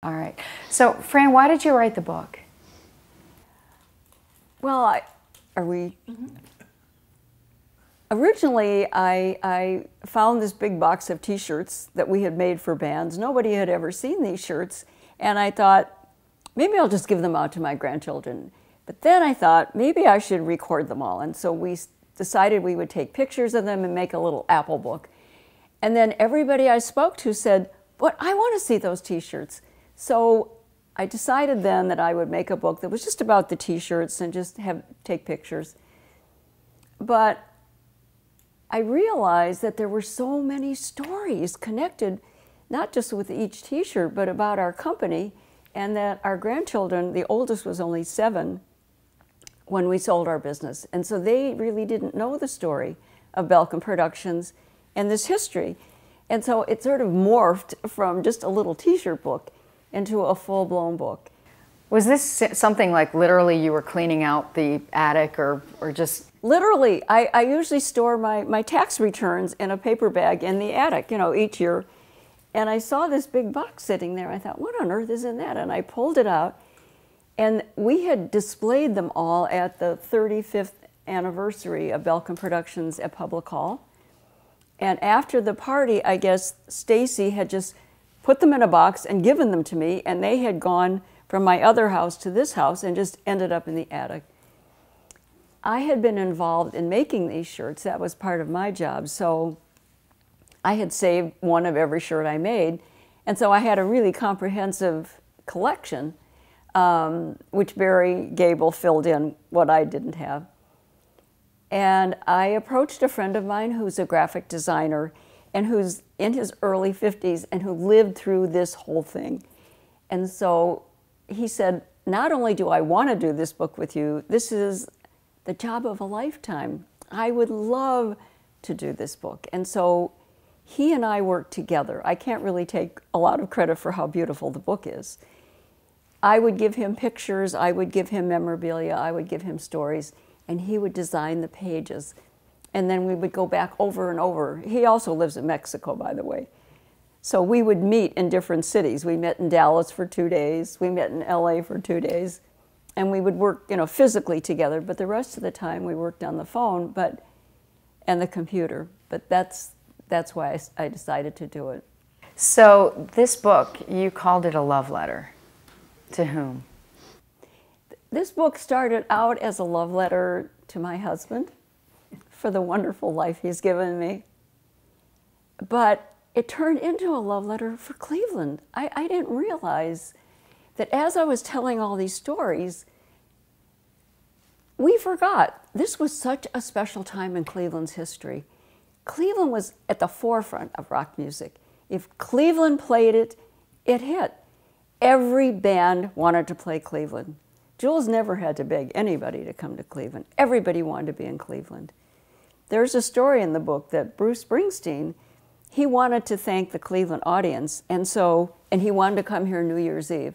All right. So, Fran, why did you write the book? Well, originally, I found this big box of T-shirts that we had made for bands. Nobody had ever seen these shirts, and I thought, maybe I'll just give them out to my grandchildren. But then I thought, maybe I should record them all, and so we decided we would take pictures of them and make a little Apple book. And then everybody I spoke to said, "But I want to see those T-shirts." So I decided then that I would make a book that was just about the T-shirts and just take pictures. But I realized that there were so many stories connected, not just with each T-shirt, but about our company, and that our grandchildren, the oldest was only 7 when we sold our business. And so they really didn't know the story of Belkin Productions and this history. And so it sort of morphed from just a little T-shirt book into a full-blown book. Was this something like literally you were cleaning out the attic or just... Literally, I usually store my tax returns in a paper bag in the attic, you know, each year. And I saw this big box sitting there. I thought, what on earth is in that? And I pulled it out. And we had displayed them all at the 35th anniversary of Belkin Productions at Public Hall. And after the party, I guess Stacy had just put them in a box and given them to me, and they had gone from my other house to this house and just ended up in the attic. I had been involved in making these shirts. That was part of my job. So I had saved one of every shirt I made. And so I had a really comprehensive collection, which Barry Gable filled in what I didn't have. And I approached a friend of mine who's a graphic designer and who's in his early 50s and who lived through this whole thing. And so he said, not only do I want to do this book with you, this is the job of a lifetime. I would love to do this book. And so he and I worked together. I can't really take a lot of credit for how beautiful the book is. I would give him pictures, I would give him memorabilia, I would give him stories, and he would design the pages. And then we would go back over and over. He also lives in Mexico, by the way. So we would meet in different cities. We met in Dallas for 2 days. We met in LA for 2 days. And we would work, you know, physically together, but the rest of the time we worked on the phone and the computer. But that's why I decided to do it. So this book, you called it a love letter. To whom? This book started out as a love letter to my husband for the wonderful life he's given me. But it turned into a love letter for Cleveland. I didn't realize that as I was telling all these stories, we forgot this was such a special time in Cleveland's history. Cleveland was at the forefront of rock music. If Cleveland played it, it hit. Every band wanted to play Cleveland. Jules never had to beg anybody to come to Cleveland. Everybody wanted to be in Cleveland. There's a story in the book that Bruce Springsteen, he wanted to thank the Cleveland audience, and he wanted to come here New Year's Eve.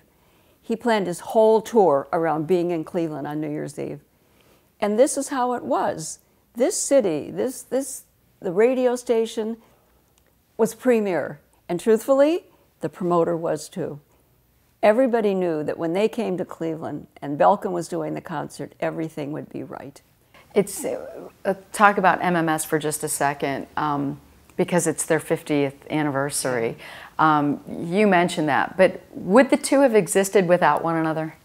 He planned his whole tour around being in Cleveland on New Year's Eve. And this is how it was. This city, the radio station was premier. And truthfully, the promoter was too. Everybody knew that when they came to Cleveland and Belkin was doing the concert, everything would be right. It's talk about MMS for just a second, because it's their 50th anniversary. You mentioned that, but would the two have existed without one another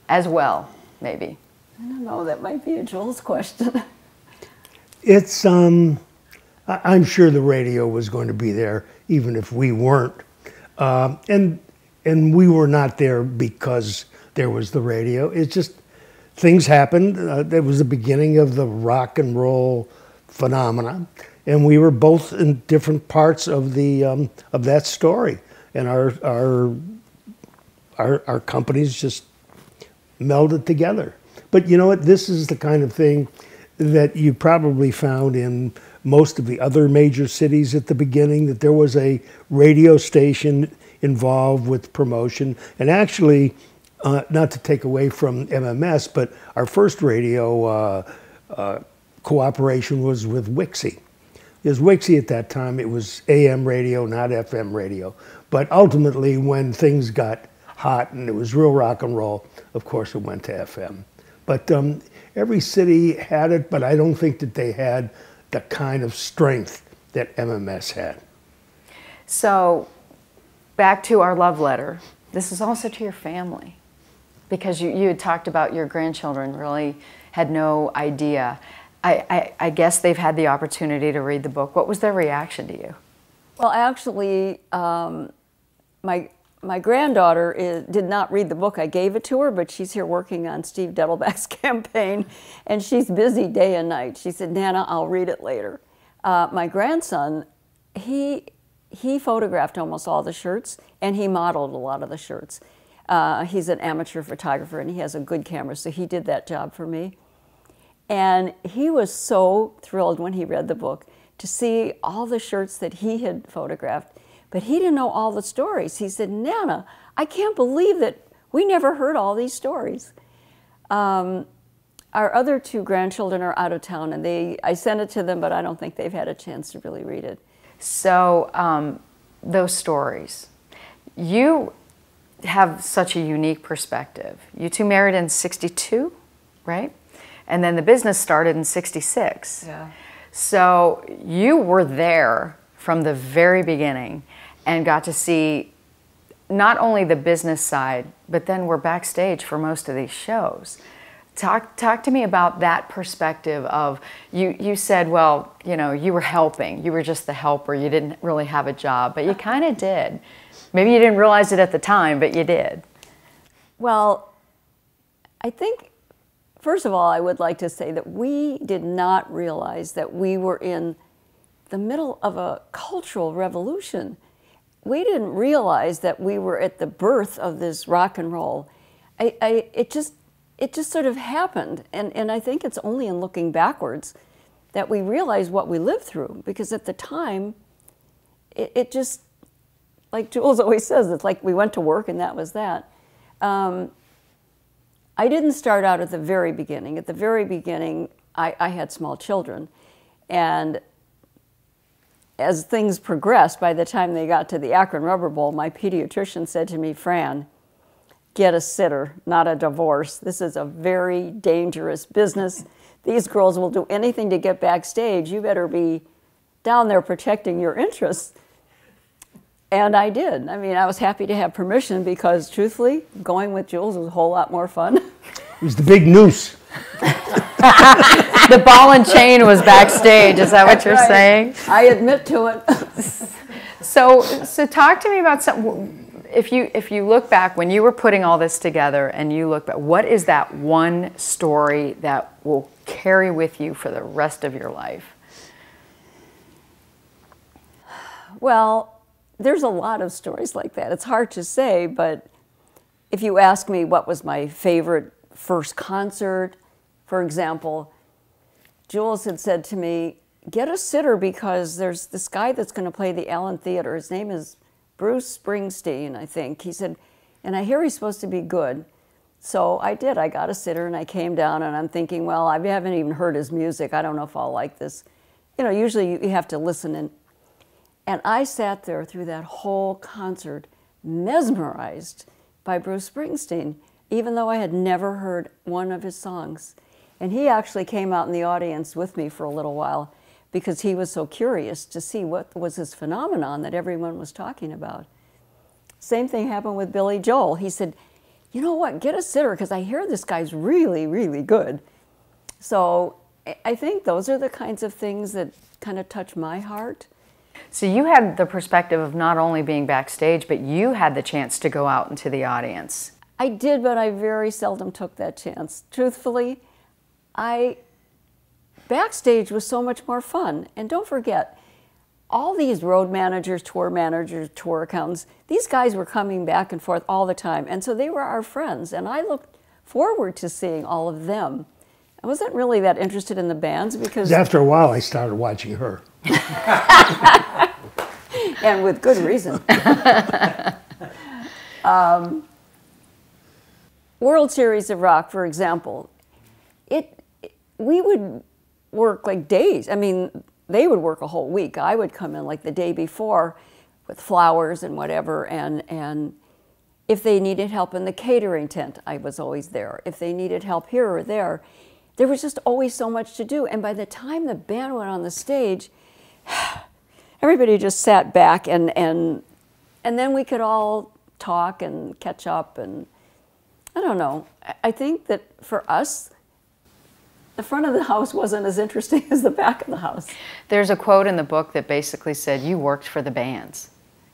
as well, maybe? I don't know, that might be a Jules question. It's, I'm sure the radio was going to be there even if we weren't. And we were not there because there was the radio. It's just, things happened. That was the beginning of the rock and roll phenomenon. And we were both in different parts of that story. And our companies just melded together. But you know what? This is the kind of thing that you probably found in most of the other major cities at the beginning, that there was a radio station involved with promotion. And actually, not to take away from MMS, but our first radio cooperation was with Wixie. Because Wixie at that time, it was AM radio, not FM radio. But ultimately, when things got hot and it was real rock and roll, of course it went to FM. But every city had it, but I don't think that they had the kind of strength that MMS had. So, back to our love letter. This is also to your family, because you had talked about your grandchildren really had no idea. I guess they've had the opportunity to read the book. What was their reaction to you? Well, actually, my granddaughter did not read the book. I gave it to her, but she's here working on Steve Dettelbach's campaign, and she's busy day and night. She said, Nana, I'll read it later. My grandson, he photographed almost all the shirts, and he modeled a lot of the shirts. He's an amateur photographer, and he has a good camera, so he did that job for me. And he was so thrilled when he read the book to see all the shirts that he had photographed, but he didn't know all the stories. He said, Nana, I can't believe that we never heard all these stories. Our other two grandchildren are out of town, and I sent it to them, but I don't think they've had a chance to really read it. So those stories, you have such a unique perspective. You two married in '62, right? And then the business started in '66. Yeah. So you were there from the very beginning and got to see not only the business side, but then we're backstage for most of these shows. Talk to me about that perspective of, you said, well, you know, you were helping. You were just the helper. You didn't really have a job, but you kind of did. Maybe you didn't realize it at the time, but you did. Well, I think, first of all, I would like to say that we did not realize that we were in the middle of a cultural revolution. We didn't realize that we were at the birth of this rock and roll. It just sort of happened, and I think it's only in looking backwards that we realize what we lived through, because at the time, it just, like Jules always says, it's like we went to work and that was that. I didn't start out at the very beginning. At the very beginning, I had small children, and as things progressed, by the time they got to the Akron Rubber Bowl, my pediatrician said to me, Fran, get a sitter, not a divorce. This is a very dangerous business. These girls will do anything to get backstage. You better be down there protecting your interests. And I did. I mean, I was happy to have permission because, truthfully, going with Jules was a whole lot more fun. It was the big noose. The ball and chain was backstage. Is that what you're right. saying? I admit to it. So talk to me about something. If you look back, when you were putting all this together and you look back, what is that one story that will carry with you for the rest of your life? Well, there's a lot of stories like that. It's hard to say, but if you ask me what was my favorite first concert, for example, Jules had said to me, get a sitter because there's this guy that's going to play the Allen Theater. His name is Bruce Springsteen, I think. He said, and I hear he's supposed to be good. So I did. I got a sitter and I came down and I'm thinking, well, I haven't even heard his music. I don't know if I'll like this. You know, usually you have to listen. And I sat there through that whole concert mesmerized by Bruce Springsteen, even though I had never heard one of his songs. And he actually came out in the audience with me for a little while because he was so curious to see what was this phenomenon that everyone was talking about. Same thing happened with Billy Joel. He said, you know what, get a sitter because I hear this guy's really, really good. So I think those are the kinds of things that kind of touch my heart. So you had the perspective of not only being backstage, but you had the chance to go out into the audience. I did, but I very seldom took that chance. Truthfully, backstage was so much more fun. And don't forget, all these road managers, tour accountants, these guys were coming back and forth all the time. And so they were our friends. And I looked forward to seeing all of them. I wasn't really that interested in the bands because... After a while, I started watching her. And with good reason. World Series of Rock, for example, we would work like days. I mean, they would work a whole week. I would come in like the day before. with flowers and whatever, and if they needed help in the catering tent, I was always there. If they needed help here or there was just always so much to do. And by the time the band went on the stage, everybody just sat back, and then we could all talk and catch up, and I don't know. I think that for us, the front of the house wasn't as interesting as the back of the house. There's a quote in the book that basically said, you worked for the bands.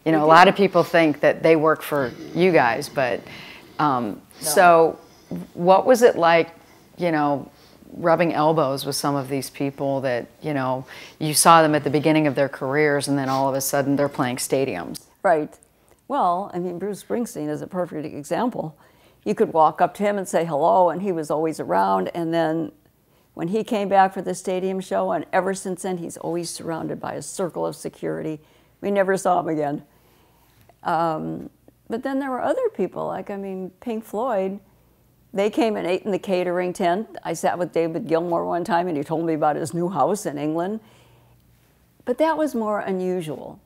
You know, a lot of people think that they work for you guys, but no. So what was it like, you know, rubbing elbows with some of these people that, you know, you saw them at the beginning of their careers and then all of a sudden they're playing stadiums? Right. Well, I mean, Bruce Springsteen is a perfect example. You could walk up to him and say hello, and he was always around, and then when he came back for the stadium show, and ever since then, he's always surrounded by a circle of security. We never saw him again. But then there were other people, like, I mean, Pink Floyd, they came and ate in the catering tent. I sat with David Gilmour one time, and he told me about his new house in England. But that was more unusual.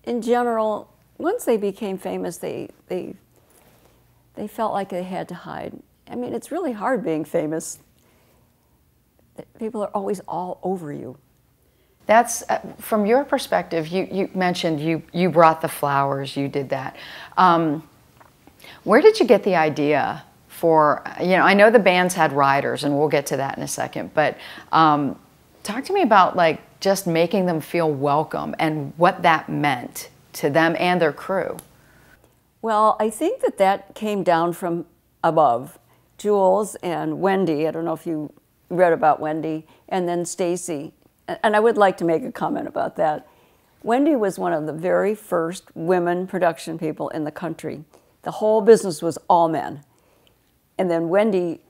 In general, once they became famous, they felt like they had to hide. I mean, it's really hard being famous. People are always all over you. That's, from your perspective, you mentioned you brought the flowers, you did that. Where did you get the idea for, you know, I know the bands had riders, and we'll get to that in a second, but talk to me about, like, just making them feel welcome and what that meant to them and their crew. Well, I think that came down from above. Jules and Wendy, I don't know if you read about Wendy, and then Stacy. And I would like to make a comment about that. Wendy was one of the very first women production people in the country. The whole business was all men. And then Wendy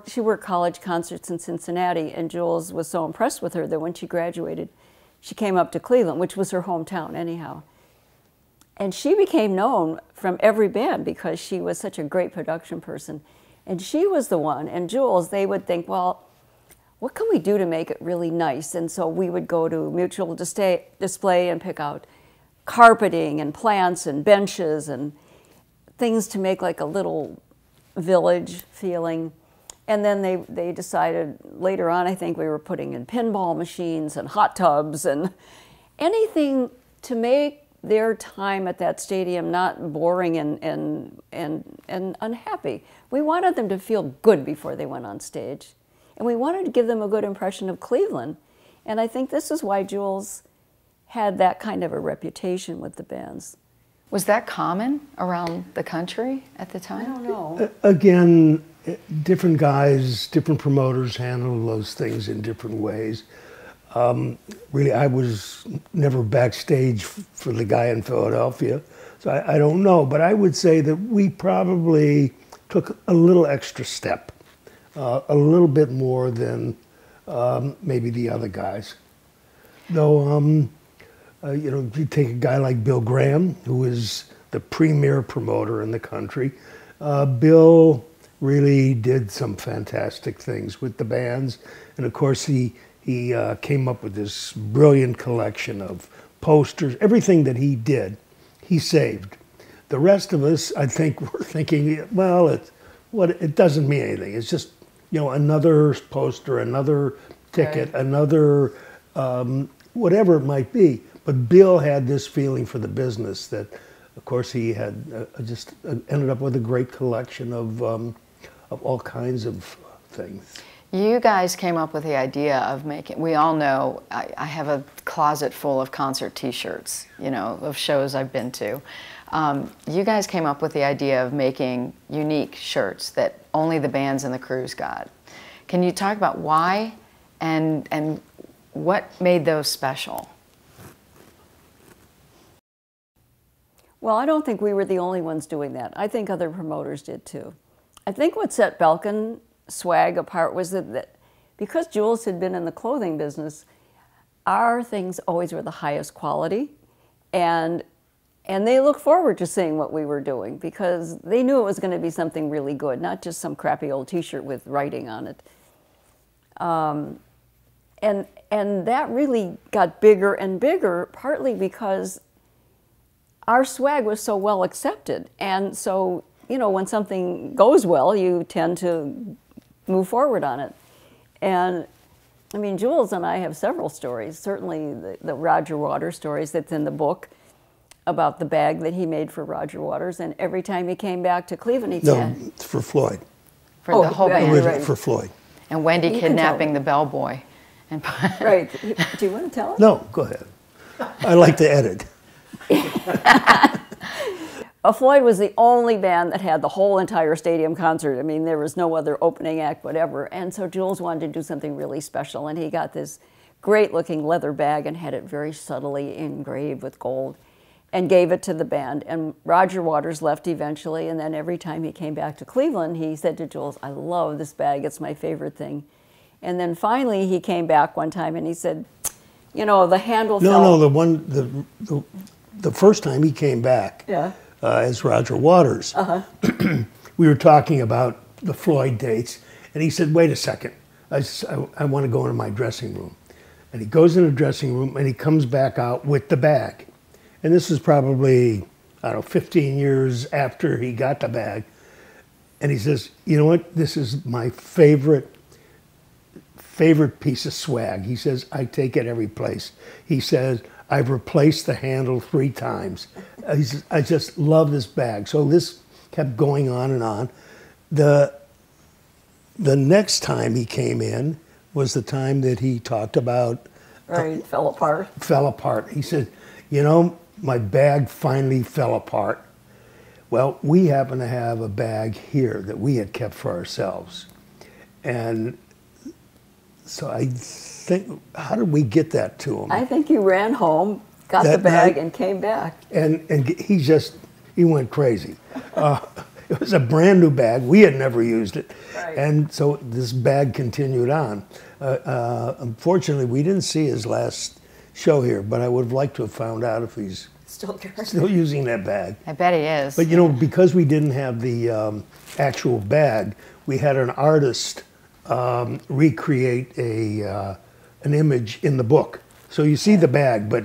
she worked college concerts in Cincinnati, and Jules was so impressed with her that when she graduated, she came up to Cleveland, which was her hometown anyhow. And she became known from every band because she was such a great production person. And she was the one, and Jules, they would think, well, what can we do to make it really nice? And so we would go to Mutual Display and pick out carpeting and plants and benches and things to make like a little village feeling. And then they decided later on, I think we were putting in pinball machines and hot tubs and anything to make their time at that stadium not boring and unhappy. We wanted them to feel good before they went on stage. And we wanted to give them a good impression of Cleveland. And I think this is why Jules had that kind of a reputation with the bands. Was that common around the country at the time? I don't know. Again, different guys, different promoters handle those things in different ways. Really, I was never backstage for the guy in Philadelphia, so I don't know. But I would say that we probably took a little extra step, a little bit more than maybe the other guys. Though, you know, you take a guy like Bill Graham, who is the premier promoter in the country. Bill really did some fantastic things with the bands, and of course he came up with this brilliant collection of posters. Everything that he did, he saved. The rest of us, I think, were thinking, well, it doesn't mean anything. It's just, you know, another poster, another ticket, right, another whatever it might be. But Bill had this feeling for the business that, of course, he had just ended up with a great collection of all kinds of things. You guys came up with the idea of making, we all know, I have a closet full of concert t-shirts, you know, of shows I've been to. You guys came up with the idea of making unique shirts that only the bands and the crews got. Can you talk about why and what made those special? Well, I don't think we were the only ones doing that. I think other promoters did too. I think what set Belkin swag apart was that because Jules had been in the clothing business, our things always were the highest quality, and they looked forward to seeing what we were doing because they knew it was going to be something really good, not just some crappy old t-shirt with writing on it. And that really got bigger and bigger, partly because our swag was so well accepted. And so, you know, when something goes well, you tend to move forward on it. And I mean, Jules and I have several stories, certainly the Roger Waters stories that's in the book about the bag that he made for Roger Waters. And every time he came back to Cleveland, he'd say, No, it's for Floyd. For the whole right, band. right. For Floyd. And Wendy You can kidnapping tell. the bellboy. And right, do you want to tell us? No, go ahead. I like to edit. Floyd was the only band that had the whole entire stadium concert. I mean, there was no other opening act, whatever. And so Jules wanted to do something really special, and he got this great-looking leather bag and had it very subtly engraved with gold and gave it to the band. And Roger Waters left eventually, and then every time he came back to Cleveland, he said to Jules, I love this bag, it's my favorite thing. And then finally he came back one time and he said, you know, the handle fell. No, the first time he came back, Yeah. as Roger Waters, we were talking about the Floyd dates, and he said, wait a second, I want to go into my dressing room. And he goes in the dressing room, and he comes back out with the bag. And this is probably, I don't know, 15 years after he got the bag. And he says, you know what, this is my favorite piece of swag. He says, I take it every place. He says, I've replaced the handle 3 times. He says, I just love this bag. So this kept going on and on. The next time he came in was the time that he talked about Right, fell apart. fell apart. He said, you know, my bag finally fell apart. Well, we happen to have a bag here that we had kept for ourselves. And so I think, how did we get that to him? I think you ran home, got the That bag, night- and came back. And he went crazy. It was a brand new bag. We had never used it. Right. And so this bag continued on. Unfortunately, we didn't see his last show here, but I would have liked to have found out if he's still using that bag. I bet he is. But you know, because we didn't have the actual bag, we had an artist recreate an image in the book. So you see the bag, but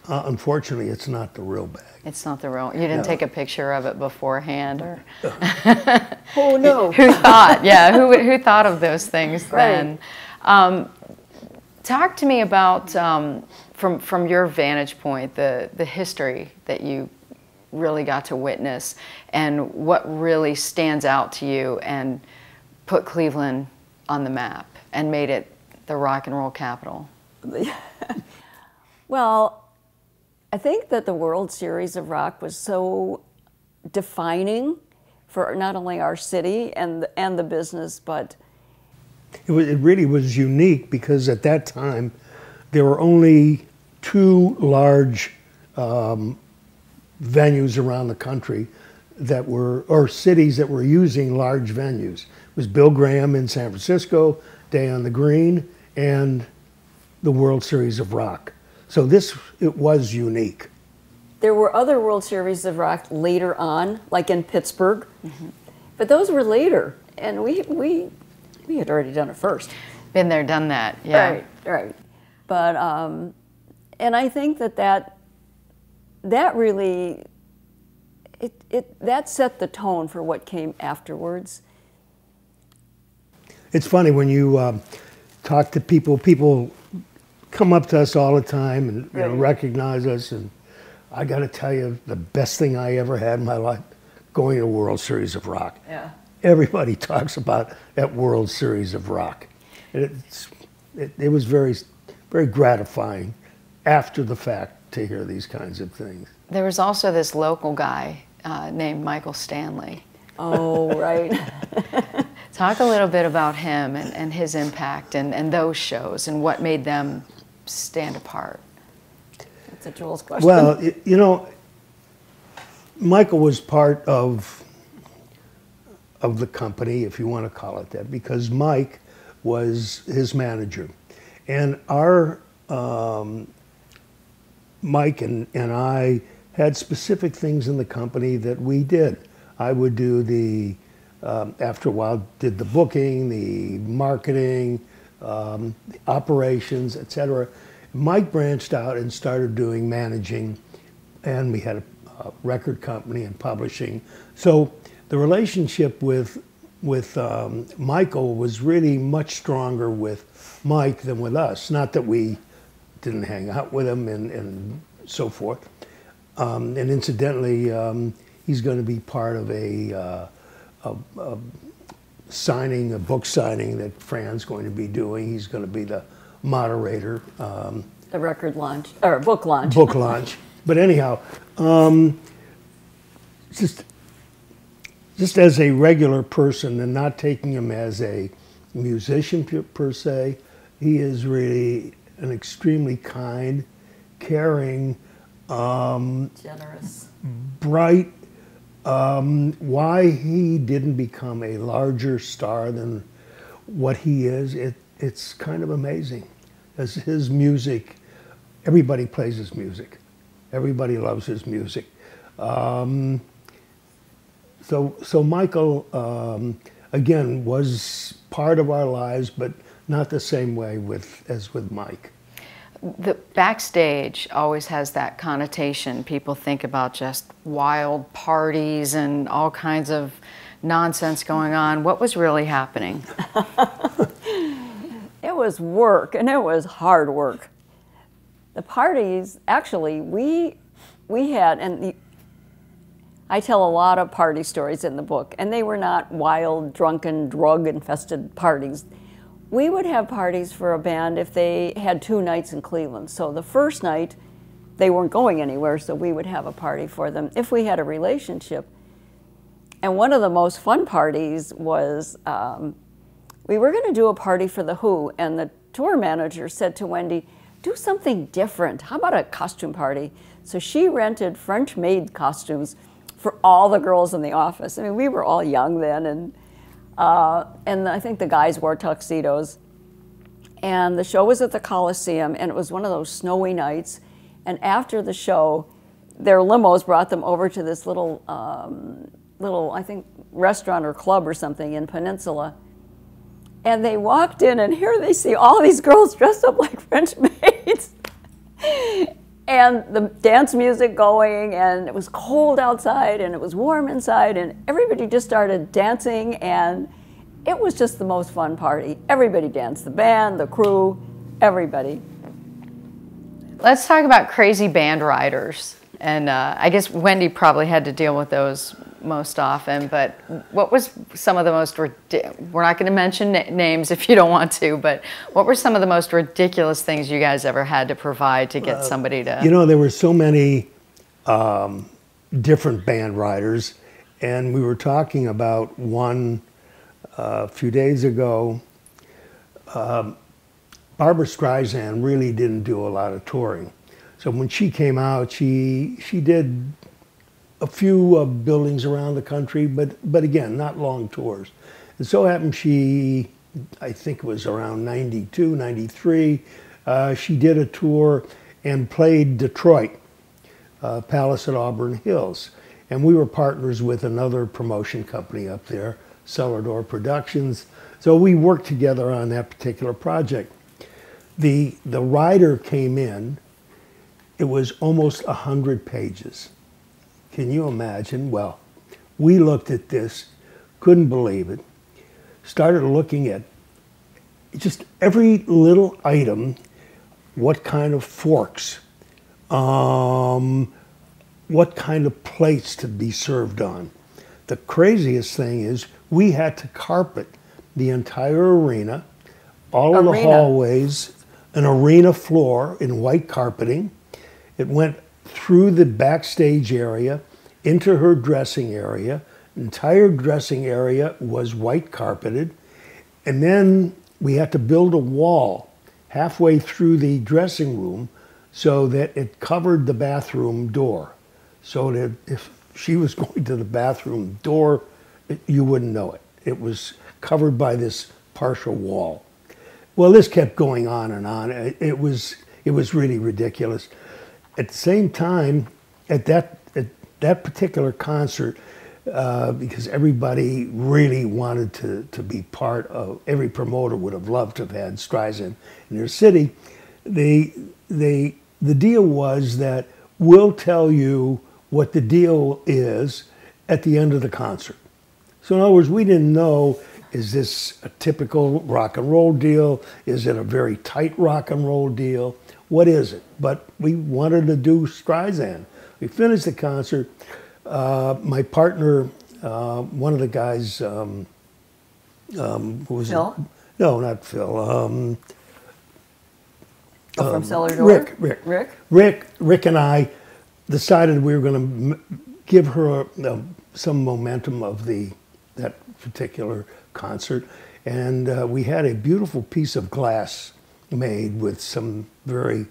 unfortunately, it's not the real bag. It's not the real. You didn't take a picture of it beforehand, or Oh, no. who thought? Yeah, who thought of those things then? Talk to me about from your vantage point the history that you really got to witness, and what really stands out to you and put Cleveland on the map and made it the rock and roll capital. Well, I think that the World Series of Rock was so defining for not only our city and the business, but It really was unique because at that time there were only 2 large venues around the country that were, or cities that were using large venues. It was Bill Graham in San Francisco, Day on the Green, and the World Series of Rock. So it was unique. there were other World Series of Rock later on, like in Pittsburgh, but those were later, and we had already done it first. Been there, done that. Yeah. Right. But and I think that really that set the tone for what came afterwards. It's funny when you talk to people. People come up to us all the time and you know, Right. recognize us. And I got to tell you, the best thing I ever had in my life, going to World Series of Rock. Yeah. Everybody talks about that World Series of Rock. And it was very, very gratifying after the fact to hear these kinds of things. There was also this local guy named Michael Stanley. Oh, right. Talk a little bit about him and his impact and those shows and what made them stand apart. That's a Jules question. Well, you know, Michael was part of the company, if you want to call it that, because Mike was his manager. And our Mike and I had specific things in the company that we did. I would do the, after a while, did the booking, the marketing, the operations, etc. Mike branched out and started doing managing, and we had record company and publishing. So the relationship with Michael was really much stronger with Mike than with us. Not that we didn't hang out with him and so forth. And incidentally, he's going to be part of a signing, a book signing that Fran's going to be doing. He's going to be the moderator. The record launch, or book launch. Book launch. But anyhow, just as a regular person and not taking him as a musician per se, he is really an extremely kind, caring, generous, bright. Why he didn't become a larger star than what he is, it's kind of amazing. As his music, everybody plays his music. Everybody loves his music. So Michael, again, was part of our lives, but not the same way as with Mike. The backstage always has that connotation. People think about just wild parties and all kinds of nonsense going on. What was really happening? It was work, and it was hard work. The parties, actually, we had, and I tell a lot of party stories in the book, and they were not wild, drunken, drug-infested parties. We would have parties for a band if they had 2 nights in Cleveland. So the first night, they weren't going anywhere, so we would have a party for them if we had a relationship. And one of the most fun parties was, we were going to do a party for The Who, and the tour manager said to Wendy, do something different. How about a costume party? So she rented French-made costumes for all the girls in the office. I mean, we were all young then, and I think the guys wore tuxedos. And the show was at the Coliseum, and it was one of those snowy nights. And after the show, their limos brought them over to this little, I think, restaurant or club or something in Peninsula. And they walked in, and here they see all these girls dressed up like French maids. And the dance music going, and it was cold outside, and it was warm inside, and everybody just started dancing, and it was just the most fun party. Everybody danced, the band, the crew, everybody. Let's talk about crazy band riders. And I guess Wendy probably had to deal with those most often, but what was some of the most, we're not going to mention names if you don't want to, but what were some of the most ridiculous things you guys ever had to provide to get somebody to... You know, there were so many different band riders, and we were talking about one a few days ago. Barbra Streisand really didn't do a lot of touring. So when she came out, she did a few buildings around the country, but again, not long tours. And so happened she, I think it was around 92, 93, she did a tour and played Detroit, Palace at Auburn Hills. And we were partners with another promotion company up there, Cellar Door Productions. So we worked together on that particular project. The rider came in. It was almost 100 pages. Can you imagine? Well, we looked at this, couldn't believe it, started looking at just every little item, what kind of forks, what kind of plates to be served on. The craziest thing is we had to carpet the entire arena, all of the hallways, an arena floor in white carpeting. It went through the backstage area into her dressing area. The entire dressing area was white carpeted. And then we had to build a wall halfway through the dressing room so that it covered the bathroom door. So that if she was going to the bathroom door, you wouldn't know it. It was covered by this partial wall. Well, this kept going on and on. It was really ridiculous. At the same time, at that particular concert, because everybody really wanted to be part of, every promoter would have loved to have had Streisand in their city, the deal was that we'll tell you what the deal is at the end of the concert. So in other words, we didn't know, is this a typical rock and roll deal? Is it a very tight rock and roll deal? What is it? But we wanted to do Streisand. We finished the concert. My partner, one of the guys, who was Phil? it? No, not Phil. From Cellar Door? Rick and I decided we were going to give her some momentum of that particular concert, and we had a beautiful piece of glass made with some very,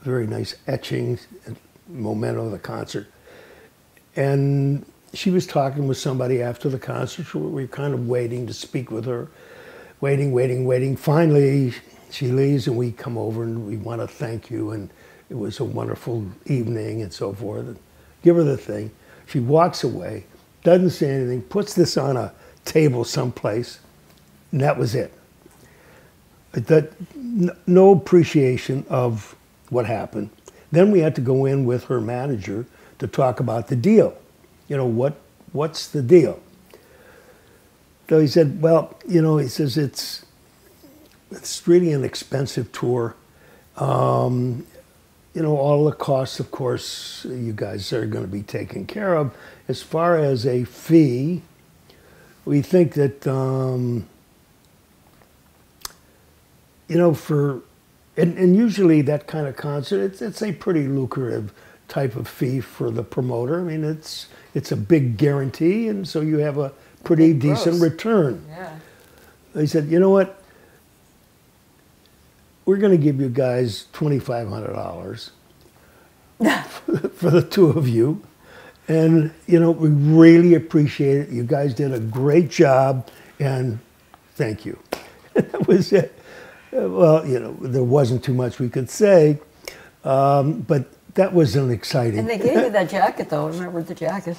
very nice etchings and memento of the concert. And she was talking with somebody after the concert. So we were kind of waiting to speak with her, waiting. Finally, she leaves, and we come over and we want to thank you, and it was a wonderful evening and so forth. And give her the thing. She walks away, doesn't say anything, puts this on a table someplace, and that was it. No appreciation of what happened. Then we had to go in with her manager to talk about the deal. You know, what's the deal? So he said, well, you know, he says it's really an expensive tour. You know, all the costs, of course, you guys are going to be taken care of. As far as a fee, we think that, you know, and usually that kind of concert, it's a pretty lucrative type of fee for the promoter. I mean, it's a big guarantee, and so you have a pretty decent return. Yeah. They said, you know what? We're going to give you guys $2,500 for the two of you. And, you know, we really appreciate it. You guys did a great job, and thank you. That was it. Well, you know, there wasn't too much we could say, but that was an exciting. And they gave you that jacket, though. Remember the jacket?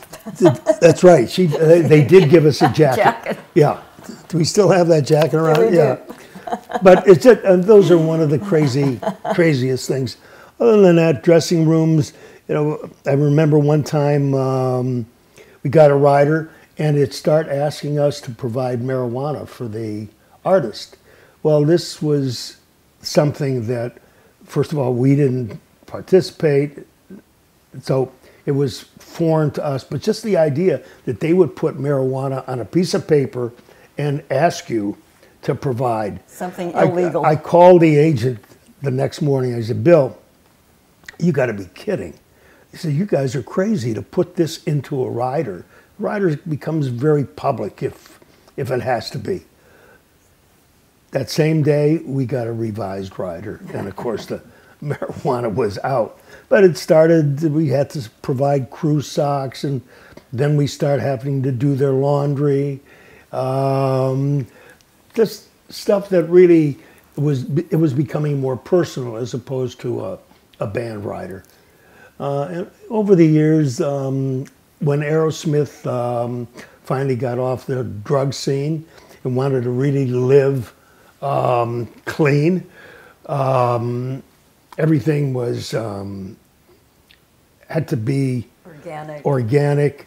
That's right. They did give us a jacket. Yeah. Do we still have that jacket around? Yeah. But it's just, and those are one of the craziest things. Other than that, dressing rooms. You know, I remember one time we got a rider, and it started asking us to provide marijuana for the artist. Well, this was something that, first of all, we didn't participate, so it was foreign to us. But just the idea that they would put marijuana on a piece of paper and ask you to provide something illegal. I called the agent the next morning. I said, Bill, you got to be kidding. He said, you guys are crazy to put this into a rider. Rider becomes very public if it has to be. That same day, we got a revised rider, and of course the marijuana was out. But it started, we had to provide crew socks, and then we started having to do their laundry. Just stuff that really was becoming more personal as opposed to a band rider. And over the years, when Aerosmith finally got off the drug scene and wanted to really live clean, everything was had to be organic.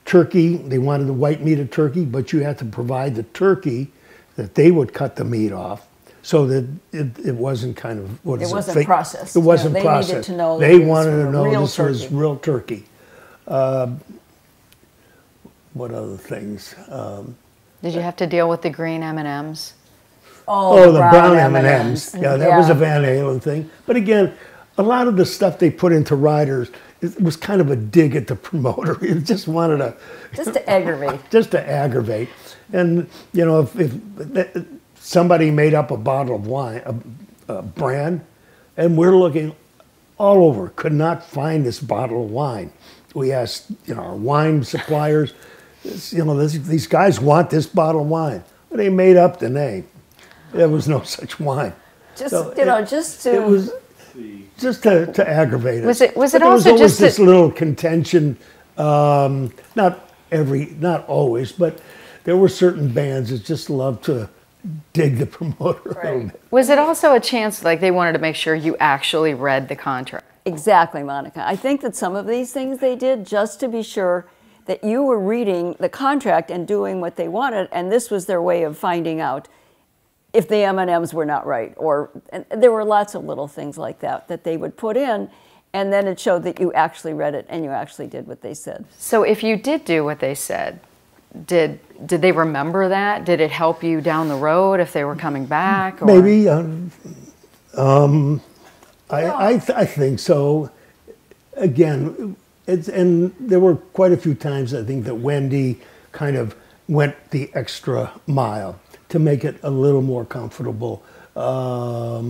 Turkey, they wanted the white meat of turkey, but you had to provide the turkey that they would cut the meat off, so that it wasn't kind of it wasn't processed. It wasn't they processed. Needed to know they wanted to know this turkey. was real turkey. What other things? Did you have to deal with the green M&Ms? Oh, the brown M&Ms. Yeah, that was a Van Halen thing. But again, a lot of the stuff they put into riders, it was kind of a dig at the promoter. He just wanted to... Just to aggravate. Just to aggravate. And, you know, if somebody made up a bottle of wine, a brand, and we're looking all over, could not find this bottle of wine. We asked, you know, our wine suppliers, you know, these guys want this bottle of wine. But they made up the name. There was no such wine. Just, so you know, just to... It was just to aggravate it. Was it there also was always just this little contention, not always, but there were certain bands that just loved to dig the promoter a little bit. Was it also a chance, like they wanted to make sure you actually read the contract? Exactly, Monica. I think that some of these things they did just to be sure that you were reading the contract and doing what they wanted, and this was their way of finding out if the M&Ms were not right. And there were lots of little things like that that they would put in, and then it showed that you actually read it and you actually did what they said. So if you did do what they said, did they remember that? Did it help you down the road if they were coming back? Or? Maybe. I think so. Again, and there were quite a few times I think that Wendy kind of went the extra mile to make it a little more comfortable, a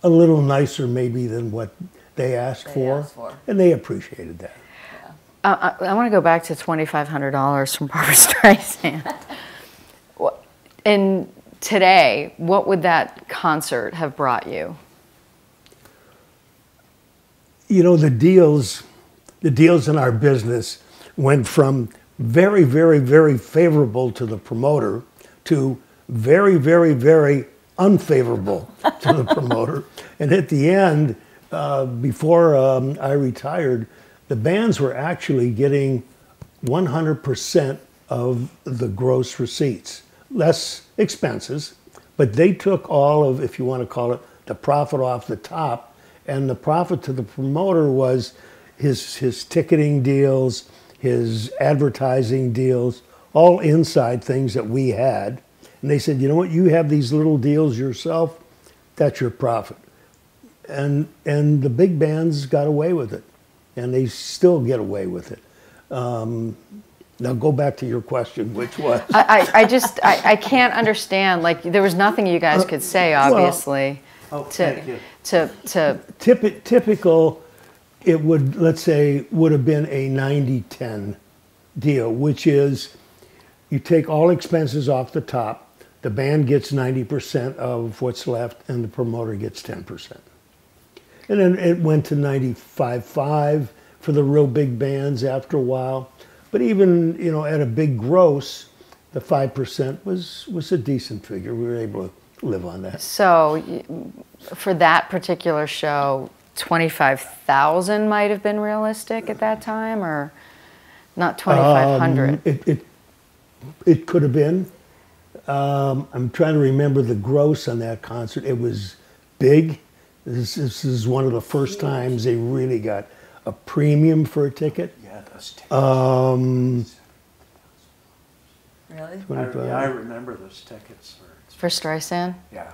little nicer maybe than what they asked for. And they appreciated that. Yeah. I want to go back to $2,500 from Barbra Streisand. And today, what would that concert have brought you? You know, the deals in our business went from very, very, very favorable to the promoter to very, very, very unfavorable to the promoter. And at the end, before I retired, the bands were actually getting 100% of the gross receipts, less expenses, but they took all of, if you want to call it, the profit off the top, and the profit to the promoter was his ticketing deals, his advertising deals, all inside things that we had. And they said, you know what, you have these little deals yourself, that's your profit. And the big bands got away with it, and they still get away with it. Now go back to your question, which was? I can't understand, like there was nothing you guys could say, obviously, Typical, it would, let's say, would have been a 90-10 deal, which is you take all expenses off the top, the band gets 90% of what's left, and the promoter gets 10%. And then it went to 95-5 for the real big bands after a while. But even, you know, at a big gross, the 5% was a decent figure. We were able to live on that. So for that particular show, 25,000 might have been realistic at that time, or not 2,500? It could have been. I'm trying to remember the gross on that concert. It was big. This is one of the first times they really got a premium for a ticket. Yeah, those tickets. Really? I remember those tickets. For Streisand? Yeah.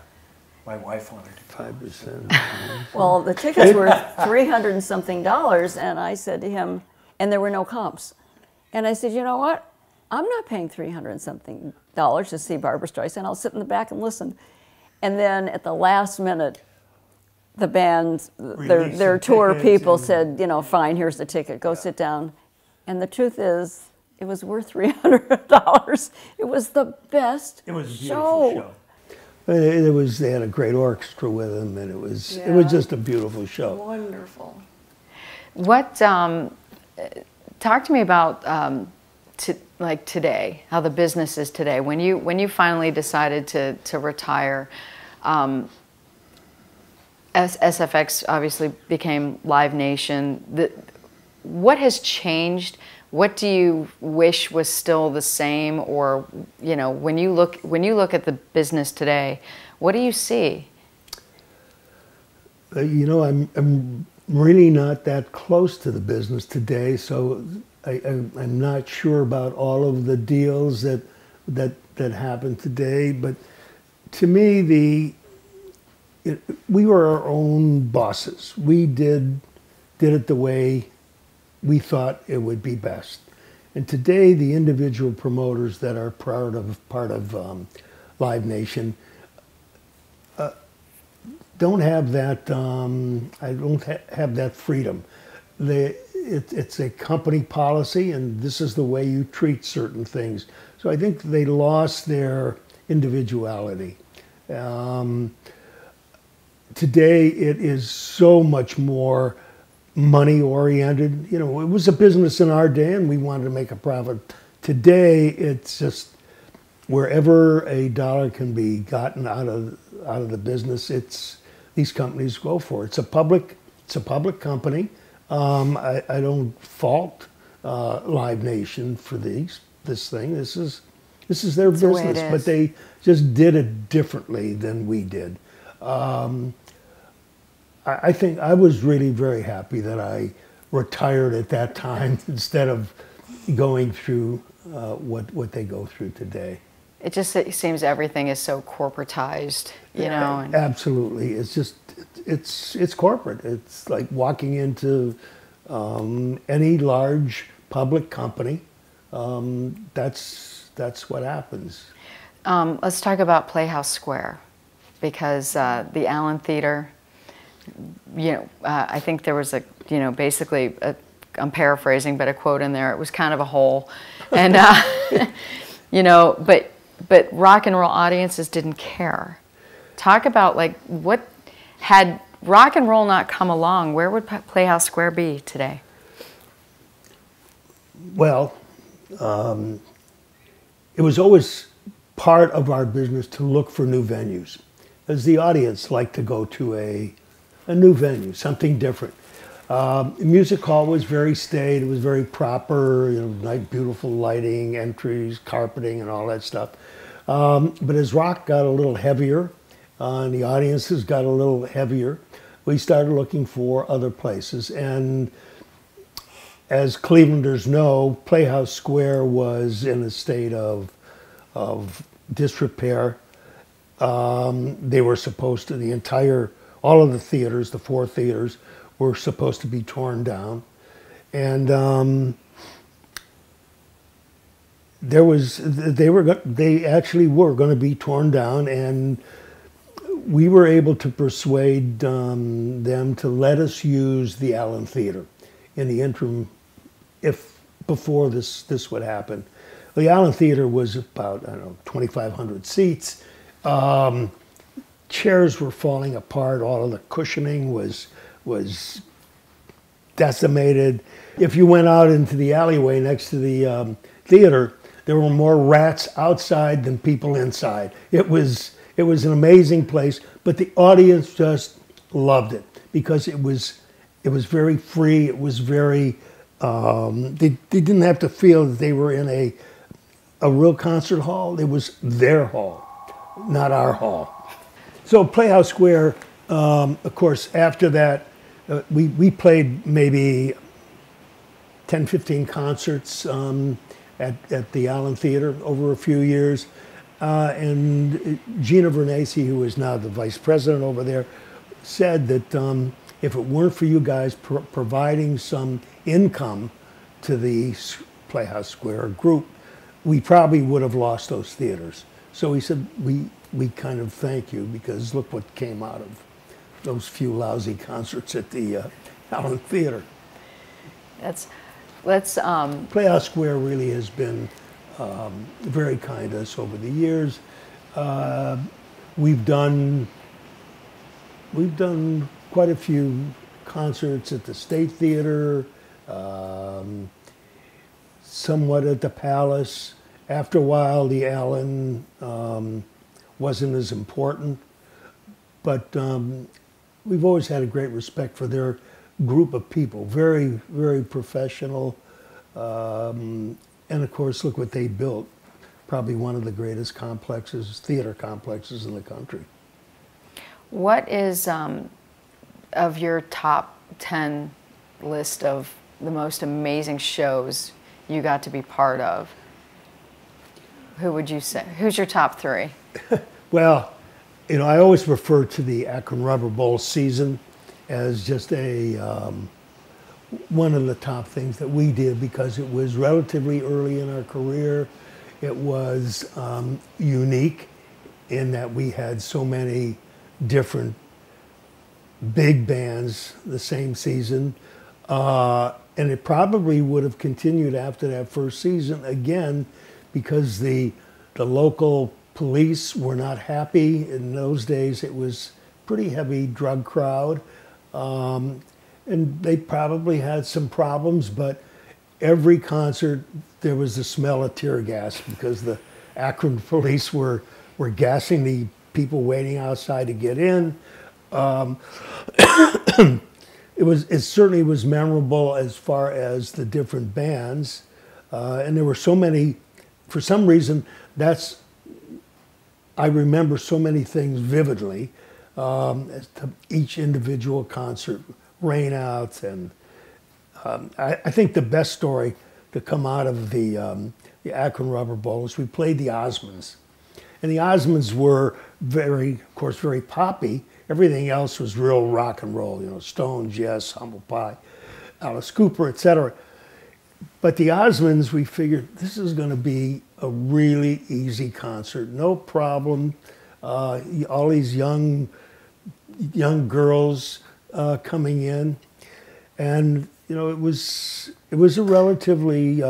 My wife wanted to go. 5%. Well, the tickets were $300 and something, and I said to him, and there were no comps. And I said, you know what? I'm not paying $300 and something to see Barbra Streisand. I'll sit in the back and listen. And then at the last minute, the band, their tour people said, you know, fine, here's the ticket, go sit down. And the truth is, it was worth $300. It was the best show. It was a beautiful show. They had a great orchestra with them, and it was just a beautiful show. Wonderful. What, talk to me about like today, how the business is today. When you finally decided to retire, SFX obviously became Live Nation. What has changed? What do you wish was still the same, or you know, when you look at the business today, what do you see? You know, I'm really not that close to the business today, so I'm not sure about all of the deals that happened today. But to me, we were our own bosses. We did it the way we thought it would be best. And today, the individual promoters that are part of Live Nation don't have that. I don't have that freedom. It's a company policy, and this is the way you treat certain things. So I think they lost their individuality. Today, it is so much more money oriented. You know, it was a business in our day, and we wanted to make a profit. Today, it's just wherever a dollar can be gotten out of the business, these companies go for it. It's a public it's a public company. I don't fault Live Nation for this thing. This is their It's the way it business, but is. they just did it differently than we did. I think I was really very happy that I retired at that time instead of going through what they go through today. It seems everything is so corporatized, you know. And Absolutely, it's just it's corporate. It's like walking into any large public company. That's what happens. let's talk about Playhouse Square, because the Allen Theater, I think there was basically I'm paraphrasing, but a quote in there. It was kind of a hole, and but rock and roll audiences didn't care. Talk about what had rock and roll not come along, where would Playhouse Square be today? Well, it was always part of our business to look for new venues, as the audience liked to go to a new venue, something different. Music hall was very staid. It was very proper, beautiful lighting, entries, carpeting, and all that stuff. But as rock got a little heavier, and the audiences got a little heavier, we started looking for other places. And as Clevelanders know, Playhouse Square was in a state of disrepair. They were supposed to, all of the theaters, the 4 theaters, were supposed to be torn down. And they actually were going to be torn down, and we were able to persuade them to let us use the Allen Theater in the interim, before this would happen. The Allen Theater was about, 2,500 seats. Chairs were falling apart. All of the cushioning was decimated. If you went out into the alleyway next to the theater, there were more rats outside than people inside. It was an amazing place, but the audience just loved it because it was very free. It was very they didn't have to feel that they were in a real concert hall. It was their hall, not our hall. So Playhouse Square, of course, after that, we played maybe 10, 15 concerts at the Allen Theater over a few years. And Gina Vernacci, who is now the vice president over there, said that if it weren't for you guys providing some income to the Playhouse Square group, we probably would have lost those theaters. So he said, we kind of thank you, because look what came out of those few lousy concerts at the Allen Theater. Playhouse Square really has been very kind to us over the years. We've done quite a few concerts at the State Theater, somewhat at the Palace. After a while, the Allen wasn't as important, but we've always had a great respect for their group of people, very, very professional. And of course, look what they built. Probably one of the greatest theater complexes in the country. What is, of your top 10 list of the most amazing shows you got to be part of, who would you say? Who's your top 3? Well, I always refer to the Akron Rubber Bowl season as just one of the top things that we did, because it was relatively early in our career. It was unique in that we had so many different big bands the same season. And it probably would have continued after that first season again, because the local police were not happy. In those days, it was a pretty heavy drug crowd. And they probably had some problems, but every concert there was the smell of tear gas, because the Akron police were gassing the people waiting outside to get in. it certainly was memorable as far as the different bands, and there were so many. For some reason, I remember so many things vividly. As to each individual concert, rainouts, and I think the best story to come out of the Akron Rubber Bowl is we played the Osmonds, and the Osmonds were of course, very poppy. Everything else was real rock and roll, you know, Stones, Yes, Humble Pie, Alice Cooper, etc. But the Osmonds, we figured this is going to be a really easy concert, no problem. All these young girls coming in, and you know it was a relatively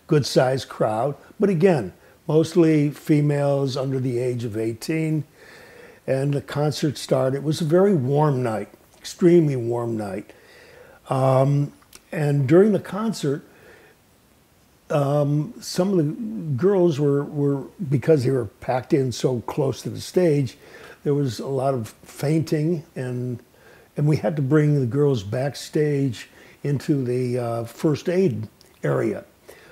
good-sized crowd, but again, mostly females under the age of 18. And the concert started. It was a very warm night, extremely warm night. And during the concert, some of the girls were, because they were packed in so close to the stage, there was a lot of fainting, and we had to bring the girls backstage into the first aid area.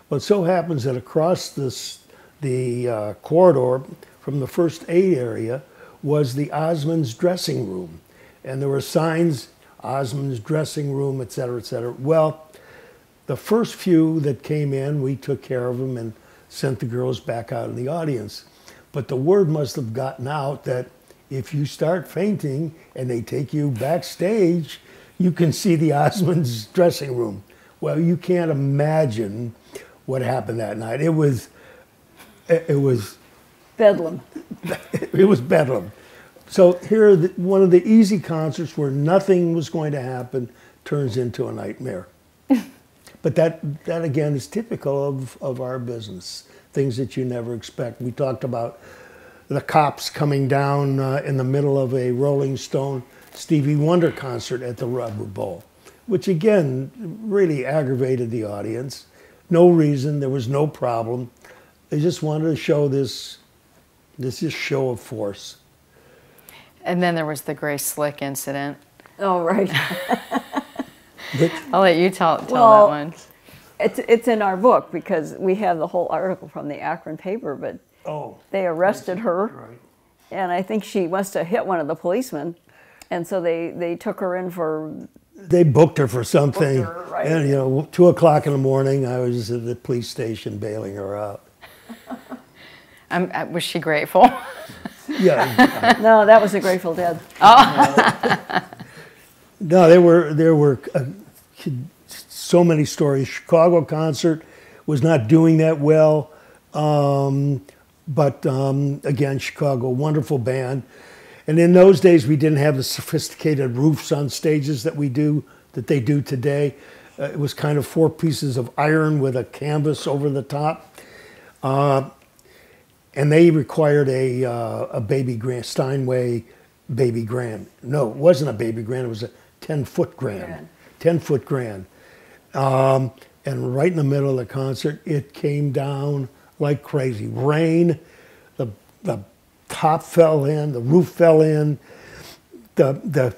Well, it so happens that across the corridor from the first aid area was the Osmonds dressing room. And there were signs, Osmonds dressing room, et cetera, et cetera. Well, the first few that came in, we took care of them and sent the girls back out in the audience. But the word must have gotten out that if you start fainting and they take you backstage, you can see the Osmonds dressing room. Well, you can't imagine what happened that night. It was Bedlam. It was bedlam. So here, one of the easy concerts where nothing was going to happen turns into a nightmare. But that again is typical of our business, things that you never expect. We talked about the cops coming down in the middle of a Rolling Stone Stevie Wonder concert at the Rubber Bowl, which again really aggravated the audience. No reason, there was no problem. They just wanted to show this show of force. And then there was the Grace Slick incident. Oh, right. I'll let you tell that one. It's in our book because we have the whole article from the Akron paper, but they arrested her, right. And I think she must have hit one of the policemen, and so they took her in for... They booked her for something, right. And you know, 2 o'clock in the morning, I was at the police station bailing her out. Was she grateful? Yeah. No, that was the Grateful Dead. Oh. No, there were so many stories. Chicago concert was not doing that well, but again, Chicago, wonderful band. And in those days, we didn't have the sophisticated roofs on stages that they do today. It was kind of 4 pieces of iron with a canvas over the top. And they required a baby grand, Steinway baby grand. No, it wasn't a baby grand, it was a 10-foot grand. 10-foot grand. And right in the middle of the concert, it came down like crazy. Rain, the top fell in, the roof fell in, the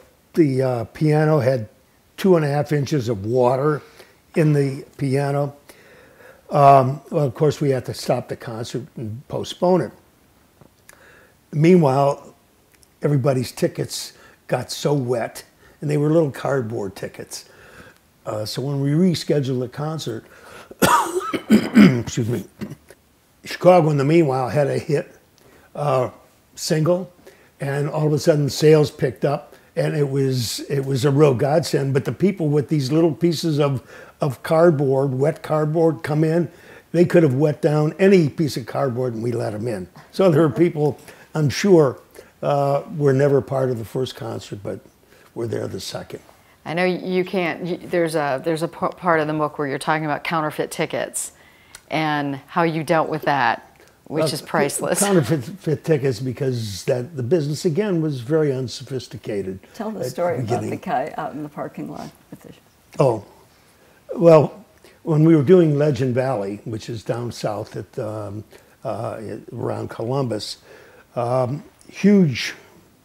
piano had 2.5 inches of water in the piano. Well, of course, we had to stop the concert and postpone it. Meanwhile, everybody's tickets got so wet, and they were little cardboard tickets. So when we rescheduled the concert, excuse me, Chicago, in the meanwhile, had a hit single, and all of a sudden sales picked up, and it was a real godsend. But the people with these little pieces of cardboard, wet cardboard, come in, they could have wet down any piece of cardboard and we let them in. So there were people, I'm sure, were never part of the first concert, but were there the second. I know you can't, there's a part of the book where you're talking about counterfeit tickets and how you dealt with that, which is priceless. Counterfeit tickets, because the business, again, was very unsophisticated. Tell the story about the guy out in the parking lot with the... Oh. Well, when we were doing Legend Valley, which is down south at around Columbus, huge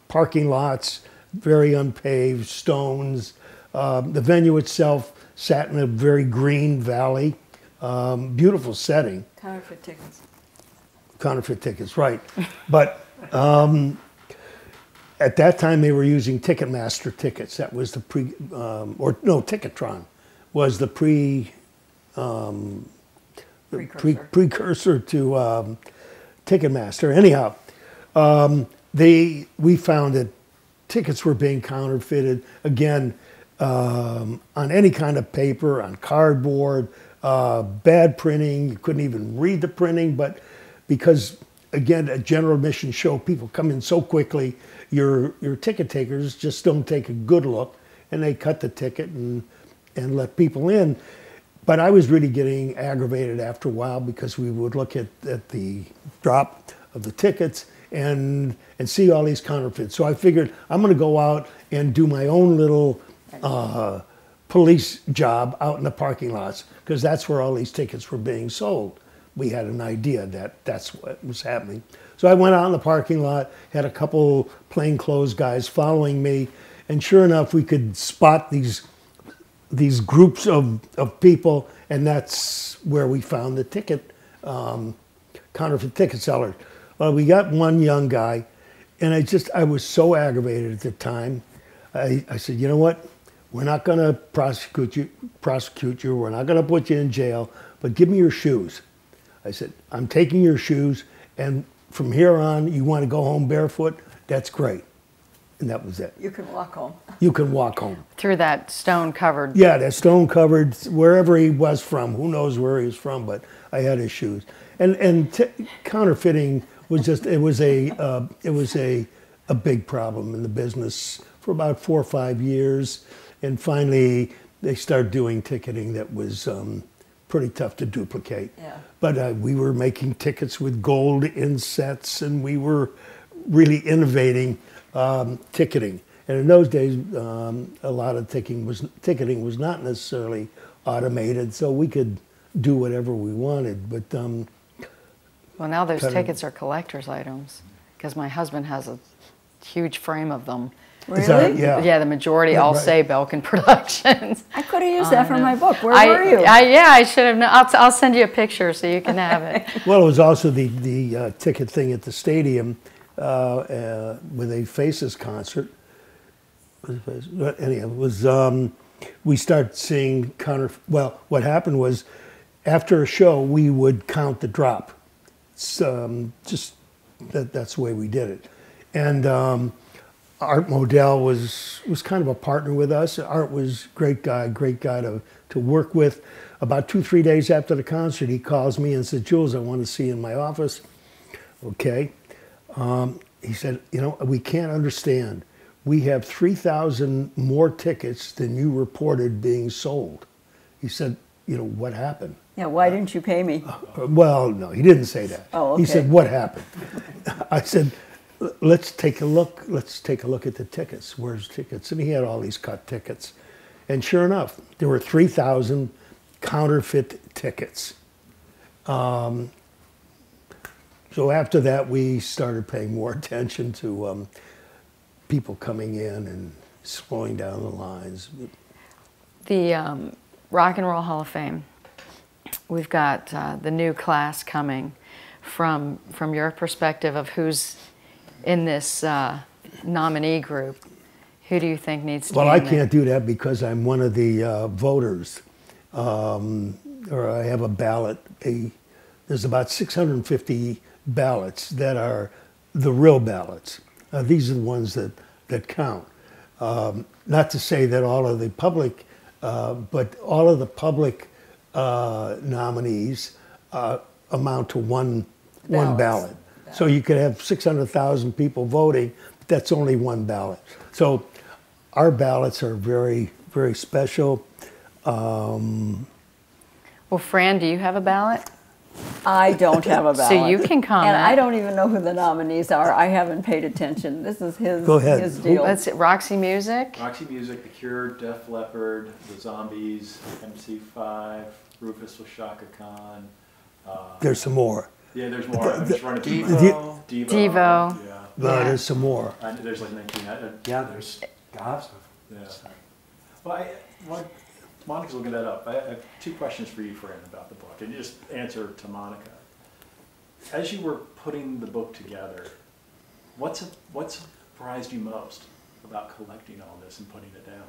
parking lots, very unpaved, stones, The venue itself sat in a very green valley, beautiful setting. Counterfeit tickets. Counterfeit tickets, right. But at that time they were using Ticketmaster tickets. That was the Ticketron was the precursor to Ticketmaster. Anyhow, we found that tickets were being counterfeited, again, on any kind of paper, on cardboard, bad printing. You couldn't even read the printing, but because, again, a general admission show, people come in so quickly, your ticket takers just don't take a good look, and they cut the ticket and let people in. But I was really getting aggravated after a while because we would look at the drop of the tickets and see all these counterfeits. So I figured I'm going to go out and do my own little police job out in the parking lots, because that's where all these tickets were being sold. We had an idea that that's what was happening. So I went out in the parking lot, had a couple plainclothes guys following me, and sure enough, we could spot these groups of people, and that's where we found the counterfeit ticket sellers. Well, we got one young guy, and I was so aggravated at the time. I said, you know what? We're not going to prosecute you. We're not going to put you in jail, but give me your shoes. I said, I'm taking your shoes, and from here on, you want to go home barefoot? That's great. And that was it. You can walk home. You can walk home. Through that stone-covered... Yeah, that stone-covered, wherever he was from. Who knows where he was from, but I had his shoes. And counterfeiting was just, it was a big problem in the business for about 4 or 5 years. And finally, they started doing ticketing that was pretty tough to duplicate. Yeah. But we were making tickets with gold insets, and we were really innovating ticketing. And in those days, a lot of ticketing was not necessarily automated, so we could do whatever we wanted. But well, now those tickets are collector's items, because my husband has a huge frame of them. Really? Yeah, the majority all say Belkin Productions. I could have used that for my book. Where were you? Yeah, I should have known. I'll send you a picture so you can have it. Well, it was also the ticket thing at the stadium with a Faces concert. Anyhow, it was we started seeing well, what happened was after a show we would count the drop. It's, that's the way we did it, and. Art Modell was kind of a partner with us. Art was a great guy to work with. About 2-3 days after the concert, he calls me and said, Jules, I want to see you in my office. Okay. He said, you know, we can't understand. We have 3,000 more tickets than you reported being sold. He said, you know, what happened? Yeah, why didn't you pay me? Well, no, he didn't say that. Oh, okay. He said, what happened? I said, let's take a look. Let's take a look at the tickets. Where's tickets? And he had all these cut tickets. And sure enough, there were 3,000 counterfeit tickets. So after that, we started paying more attention to people coming in and slowing down the lines. The Rock and Roll Hall of Fame, we've got the new class coming. From your perspective of who's in this nominee group, who do you think needs to be in there? Well, I can't do that because I'm one of the voters, or I have a ballot. There's about 650 ballots that are the real ballots. These are the ones that count. Not to say that all of the public, but all of the public nominees amount to one ballot. So you could have 600,000 people voting, but that's only one ballot. So our ballots are very, very special. Well, Fran, do you have a ballot? I don't have a ballot. So you can comment. And I don't even know who the nominees are. I haven't paid attention. This is his deal. That's it. Roxy Music? Roxy Music, The Cure, Def Leppard, The Zombies, MC5, Rufus with Shaka Khan. There's some more. Yeah, there's more. I'm just running through Devo. Yeah. No, there's some more. There's like 19. Yeah, there's gobs of. Yeah. Well, Monica's looking that up. I have two questions for you, Fran, about the book, and you just answer to Monica. As you were putting the book together, what surprised you most about collecting all this and putting it down?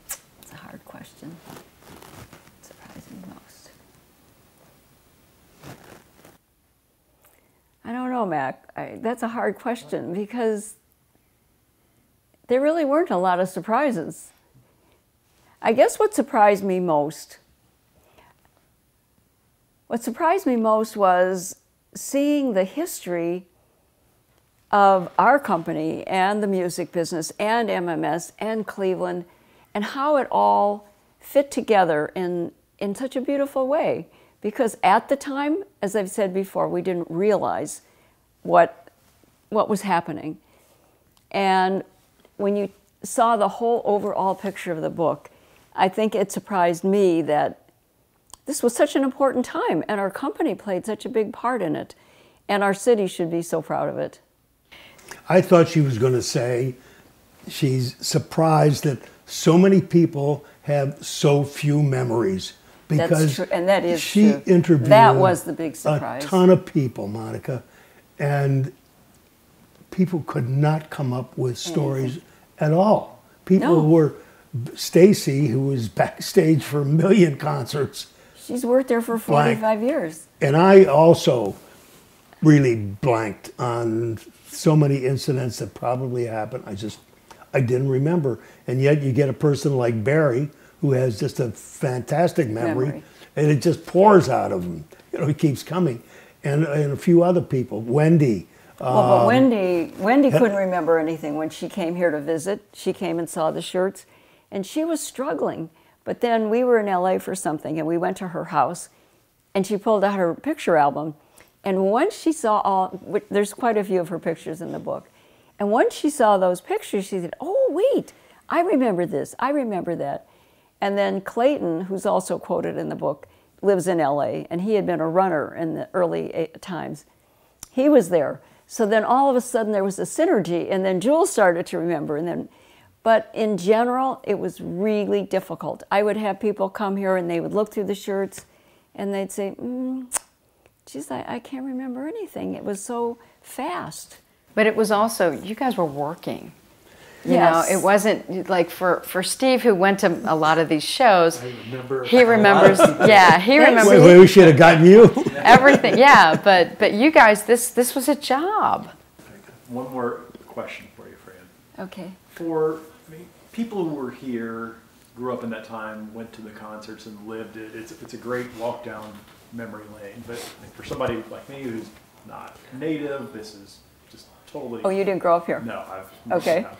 It's a hard question. Surprised me most. I don't know, Mac. That's a hard question because there really weren't a lot of surprises. I guess what surprised me most was seeing the history of our company and the music business and MMS and Cleveland and how it all fit together in such a beautiful way. Because at the time, as I've said before, we didn't realize what was happening. And when you saw the whole overall picture of the book, I think it surprised me that this was such an important time and our company played such a big part in it. And our city should be so proud of it. I thought she was going to say she's surprised that so many people have so few memories. Because that's true, and that is she true. interviewed that was the big surprise. A ton of people, Monica, and people could not come up with stories at all. People were, Stacy, who was backstage for 1 million concerts. She's worked there for 45 years. And I also really blanked on so many incidents that probably happened. I didn't remember. And yet you get a person like Barry, who has just a fantastic memory, and it just pours out of him. You know, he keeps coming. And a few other people, Wendy. Well, but Wendy couldn't remember anything when she came here to visit. She came and saw the shirts, and she was struggling. But then we were in LA for something, and we went to her house, and she pulled out her picture album. And once she saw there's quite a few of her pictures in the book. And once she saw those pictures, she said, oh, wait, I remember this, I remember that. And then Clayton, who's also quoted in the book, lives in LA, and he had been a runner in the early times. He was there. So then all of a sudden there was a synergy, and then Jules started to remember. But in general, it was really difficult. I would have people come here and they would look through the shirts and they'd say, geez, I can't remember anything. It was so fast. But it was also, you guys were working. You Yes. know, it wasn't like for Steve, who went to a lot of these shows. I remember. He remembers, yeah, he remembers Wait, we should have gotten you. everything. Yeah, but you guys, this was a job. One more question for you, Fran. Okay. For people who were here, grew up in that time, went to the concerts and lived it, it's a great walk down memory lane. But for somebody like me who's not native, this is just totally... Oh, you didn't grow up here? No, Okay. No,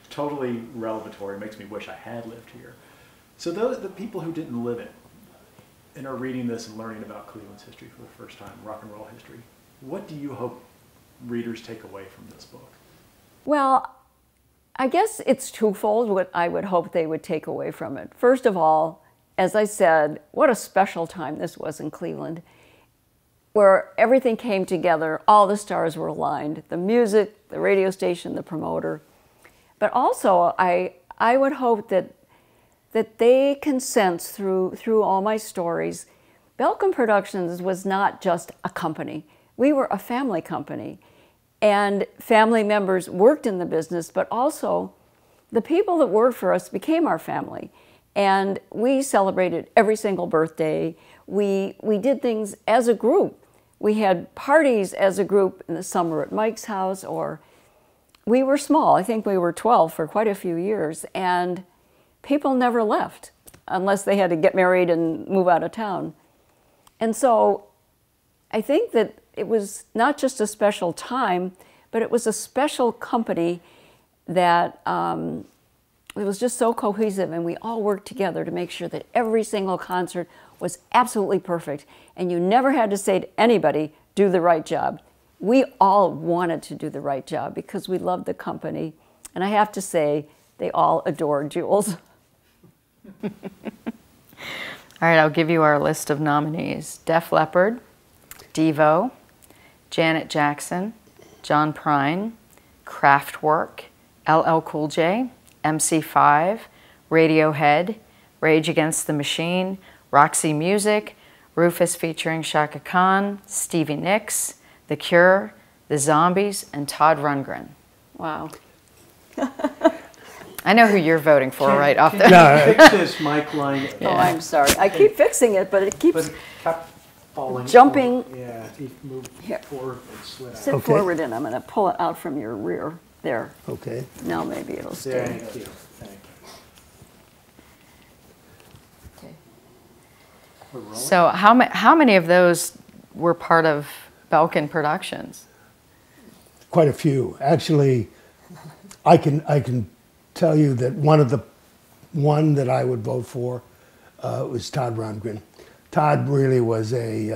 totally revelatory. Makes me wish I had lived here. So the people who didn't live it and are reading this and learning about Cleveland's history for the first time, rock and roll history, what do you hope readers take away from this book? Well, I guess it's twofold what I would hope they would take away from it. First of all, as I said, what a special time this was in Cleveland, where everything came together, all the stars were aligned, the music, the radio station, the promoter. But also, I would hope that they can sense through all my stories, Belkin Productions was not just a company. We were a family company. And family members worked in the business, but also the people that worked for us became our family. And we celebrated every single birthday. We did things as a group. We had parties as a group in the summer at Mike's house, or we were small. I think we were 12 for quite a few years, and people never left unless they had to get married and move out of town. And so I think that it was not just a special time, but it was a special company that it was just so cohesive, and we all worked together to make sure that every single concert was absolutely perfect, and you never had to say to anybody, do the right job. We all wanted to do the right job because we loved the company, and I have to say, they all adored Jules. All right, I'll give you our list of nominees. Def Leppard, Devo, Janet Jackson, John Prine, Kraftwerk, LL Cool J, MC5, Radiohead, Rage Against the Machine, Roxy Music, Rufus featuring Shaka Khan, Stevie Nicks, The Cure, The Zombies, and Todd Rundgren. Wow. I know who you're voting for right off the... Can you fix this mic line? Oh, I'm sorry. I keep fixing it, but it But keeps... it kept falling. Jumping. Yeah, if you move Here. forward, it slid out. Sit Okay. forward, and I'm going to pull it out from your rear. There. Okay. Now maybe it'll stay. Thank you, thank you. Okay. We're rolling? So how many of those were part of Belkin Productions? Quite a few. Actually, I can tell you that one that I would vote for was Todd Rundgren. Todd really was did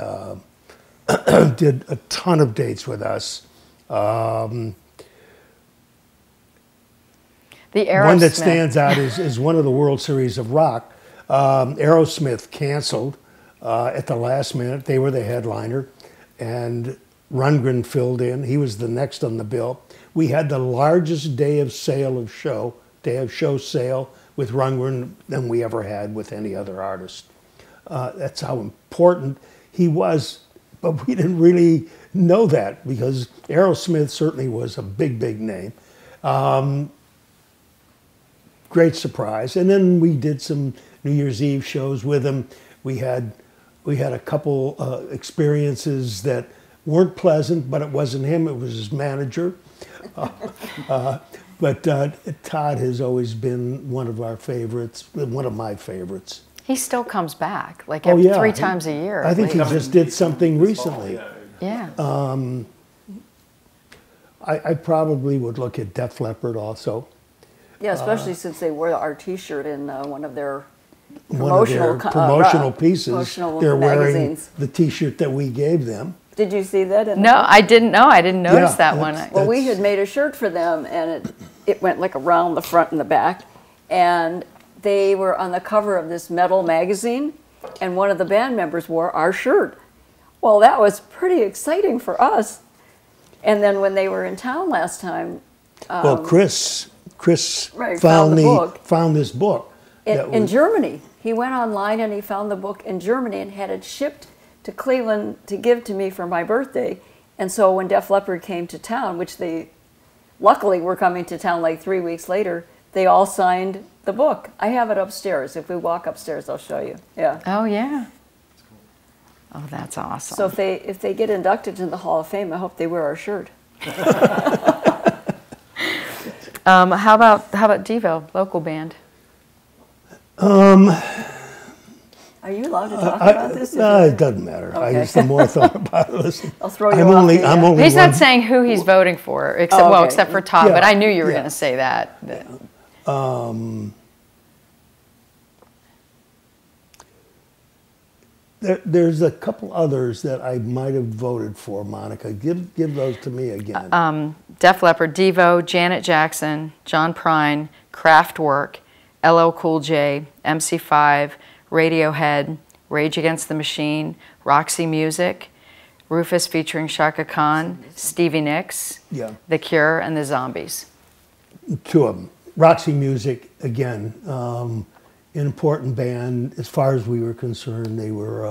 a ton of dates with us. The Aerosmith. One that stands out is one of the World Series of Rock. Aerosmith canceled at the last minute. They were the headliner, and Rundgren filled in. He was the next on the bill. We had the largest day of show sale with Rundgren than we ever had with any other artist. That's how important he was, but we didn't really know that because Aerosmith certainly was a big, big name. Great surprise. And then we did some New Year's Eve shows with him. We had a couple experiences that weren't pleasant, but it wasn't him, it was his manager. But Todd has always been one of our favorites, one of my favorites. He still comes back, like Oh, yeah. 3 times a year. I think he at least. just did something recently. Yeah. I probably would look at Def Leppard also. Yeah, especially since they wore our T-shirt in one of their One of their promotional pieces, promotional they're wearing magazines. the T-shirt that we gave them. Did you see that? In the No, book? I didn't know. I didn't notice Yeah, that one. that's- Well, we had made a shirt for them, and it went like around the front and the back, and they were on the cover of this metal magazine, and one of the band members wore our shirt. Well, that was pretty exciting for us. And then when they were in town last time, Well, Chris Right, found found the this book. that in was- Germany, he went online and he found the book in Germany and had it shipped to Cleveland to give to me for my birthday. And so when Def Leppard came to town, which they luckily were coming to town like 3 weeks later, they all signed the book. I have it upstairs. If we walk upstairs, I'll show you. Yeah. Oh, yeah. Oh, that's awesome. So if they get inducted into the Hall of Fame, I hope they wear our shirt. How about Devo, local band? Are you allowed to talk about this? it doesn't matter. I Okay. just the more I thought about it. Listen, I'll throw you off the- I'm only He's one, not saying who he's voting for, except Oh, okay. except for Todd. Yeah, But I knew you were yeah. going to say that. There's a couple others that I might have voted for, Monica. Give those to me again. Def Leppard, Devo, Janet Jackson, John Prine, Kraftwerk, LL Cool J, MC5, Radiohead, Rage Against the Machine, Roxy Music, Rufus featuring Shaka Khan, Stevie Nicks, Yeah. The Cure, and the Zombies. Two of them. Roxy Music, again, an important band as far as we were concerned. They were,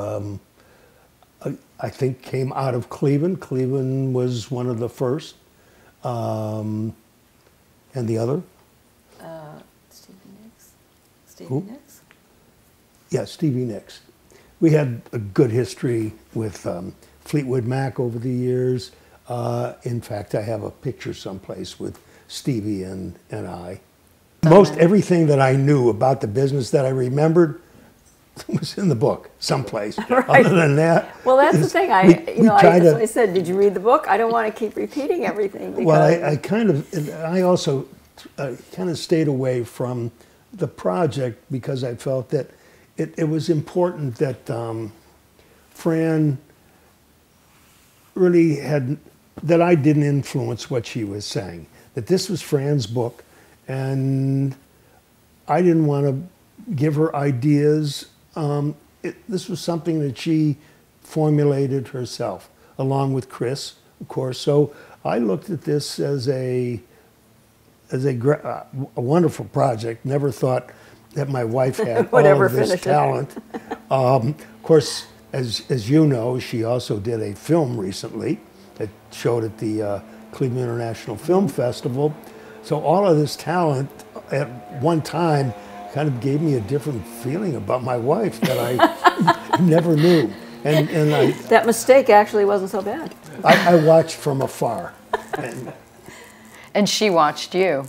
I think, came out of Cleveland. Cleveland was one of the first. And the other? Stevie Nicks. Who? Stevie Nicks? Yeah, Stevie Nicks. We had a good history with Fleetwood Mac over the years. In fact, I have a picture someplace with Stevie and I. Most everything that I knew about the business that I remembered was in the book someplace. Right. Other than that, Well, that's the thing. we try That's to- what I said. Did you read the book? I don't want to keep repeating everything. Because Well, I also kind of stayed away from the project because I felt that it was important that Fran really that I didn't influence what she was saying. That this was Fran's book, and I didn't want to give her ideas. This was something that she formulated herself, along with Chris, of course. So I looked at this as a wonderful project. Never thought that my wife had Would all ever of this finish it. talent. Of course, as you know, she also did a film recently that showed at the Cleveland International Film Festival. So all of this talent at one time kind of gave me a different feeling about my wife that I never knew. And That mistake actually wasn't so bad. I watched from afar. And she watched you,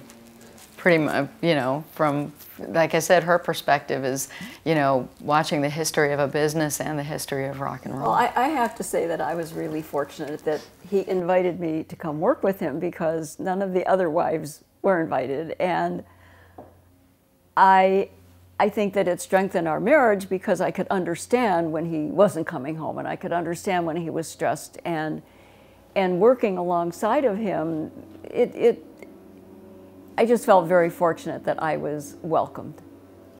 pretty much, you know, from, like I said, her perspective is, you know, watching the history of a business and the history of rock and roll. Well, I have to say that I was really fortunate that he invited me to come work with him, because none of the other wives were invited. And I think that it strengthened our marriage, because I could understand when he wasn't coming home, and I could understand when he was stressed. And working alongside of him, I just felt very fortunate that I was welcomed.